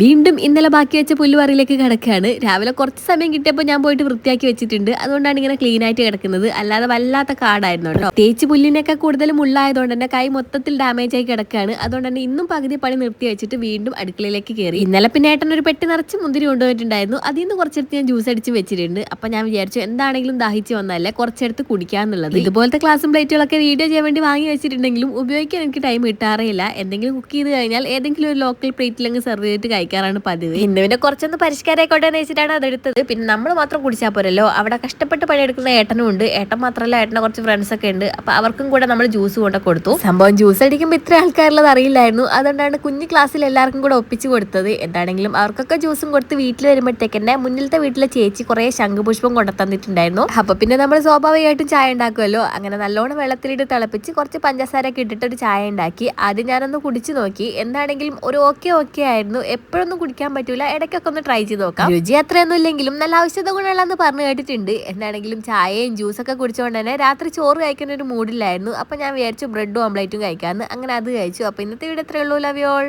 വീണ്ടും ഇന്നലെ ബാക്കി വെച്ച പുല്ലുവറിയിലേക്ക് കിടക്കുകയാണ്. രാവിലെ കുറച്ച് സമയം കിട്ടിയപ്പോൾ ഞാൻ പോയിട്ട് വൃത്തിയാക്കി വെച്ചിട്ടുണ്ട്. അതുകൊണ്ടാണ് ഇങ്ങനെ ക്ലീൻ ആയിട്ട് കിടക്കുന്നത്. അല്ലാതെ വല്ലാത്ത കാടായിരുന്നു കേട്ടോ. തേച്ച് പുല്ലിനൊക്കെ കൂടുതൽ മുള്ളായതുകൊണ്ട് തന്നെ കൈ മൊത്തത്തിൽ ഡാമേജ് ആയി കിടക്കുകയാണ്. അതുകൊണ്ട് തന്നെ ഇന്നും പകുതി പണി നിർത്തി വെച്ചിട്ട് വീണ്ടും അടുക്കളയിലേക്ക് കയറി. ഇന്നലെ പിന്നെ ഏട്ടൻ ഒരു പെട്ടി നിറച്ച് മുന്തിരി കൊണ്ടുപോയിട്ടുണ്ടായിരുന്നു. അതിൽ നിന്ന് കുറച്ചെടുത്ത് ഞാൻ ജ്യൂസ് അടിച്ച് വെച്ചിട്ടുണ്ട്. അപ്പൊ ഞാൻ വിചാരിച്ചു എന്താണെങ്കിലും ദാഹിച്ച് വന്നല്ലേ കുറച്ചെടുത്ത് കുടിക്കാന്നുള്ളത്. ഇതുപോലത്തെ ക്ലാസ്സും പ്ലേറ്റുകളൊക്കെ വീഡിയോ ചെയ്യാൻ വേണ്ടി വാങ്ങി വെച്ചിട്ടുണ്ടെങ്കിലും ഉപയോഗിക്കാൻ എനിക്ക് ടൈം കിട്ടാറില്ല. എന്തെങ്കിലും കുക്ക് ചെയ്ത് കഴിഞ്ഞാൽ ഏതെങ്കിലും ഒരു ലോക്കൽ പ്ലേറ്റിലങ്ങ് സെർവ് ചെയ്തിട്ട് കഴിക്കാറാണ് പതിവ്. ഇന്ന് പിന്നെ കുറച്ചൊന്ന് പരിഷ്കാരമായിക്കോട്ടെ എന്ന് വെച്ചിട്ടാണ് അതെടുത്തത്. പിന്നെ നമ്മൾ മാത്രം കുടിച്ചാൽ പോരല്ലോ, അവിടെ കഷ്ടപ്പെട്ട് പണിയെടുക്കുന്ന ഏട്ടനും ഉണ്ട്. ഏട്ടൻ മാത്രമല്ല, ഏട്ടനെ കുറച്ച് ഫ്രണ്ട്സ് ഒക്കെ ഉണ്ട്. അപ്പൊ അവർക്കും കൂടെ നമ്മൾ ജ്യൂസ് കൊണ്ട് കൊടുത്തു. സംഭവം ജ്യൂസ് അടിക്കുമ്പോൾ ഇത്ര ആൾക്കാരുള്ളത് അറിയില്ലായിരുന്നു. അതുകൊണ്ടാണ് കുഞ്ഞു ക്ലാസ്സിൽ എല്ലാവർക്കും കൂടെ ഒപ്പിച്ച് കൊടുത്തത്. എന്താണെങ്കിലും അവർക്കൊക്കെ ജ്യൂസും കൊടുത്ത് വീട്ടിൽ വരുമ്പോഴത്തേക്ക് തന്നെ മുന്നിലത്തെ വീട്ടിലെ ചേച്ചി കുറെ ശംഖുപുഷ്പം കൊണ്ടു തന്നിട്ടുണ്ടായിരുന്നു. അപ്പൊ പിന്നെ നമ്മൾ സ്വാഭാവികമായിട്ടും ചായ ഉണ്ടാക്കുമല്ലോ. അങ്ങനെ നല്ലോണം വെള്ളത്തിലിട്ട് തിളപ്പിച്ച് കുറച്ച് പഞ്ചസാരയൊക്കെ ഇട്ടിട്ട് ഒരു ചായ ഉണ്ടാക്കി. ആദ്യം ഞാനൊന്ന് കുടിച്ചു നോക്കി. എന്താണെങ്കിലും ഒരു ഓക്കെ ആയിരുന്നു. എപ്പോഴൊന്നും കുടിക്കാൻ പറ്റൂല, ഇടയ്ക്കൊക്കെ ഒന്ന് ട്രൈ ചെയ്ത് നോക്കാം. രുചി അത്രയൊന്നും ഇല്ലെങ്കിലും നല്ല ഔഷധ ഗുണമുള്ളതെന്ന് പറഞ്ഞു കേട്ടിട്ടുണ്ട്. എന്താണെങ്കിലും ചായയും ജ്യൂസൊക്കെ കുടിച്ചുകൊണ്ട് തന്നെ രാത്രി ചോറ് കഴിക്കുന്ന ഒരു മൂഡിലായിരുന്നു. അപ്പൊ ഞാൻ വിചാരിച്ചു ബ്രെഡും ഓംലേറ്റും കഴിക്കാമെന്ന്. അങ്ങനെ അത് കഴിച്ചു. അപ്പൊ ഇന്നത്തെ വീഡിയോ ഇത്രയേ ഉള്ളൂ. Love you all.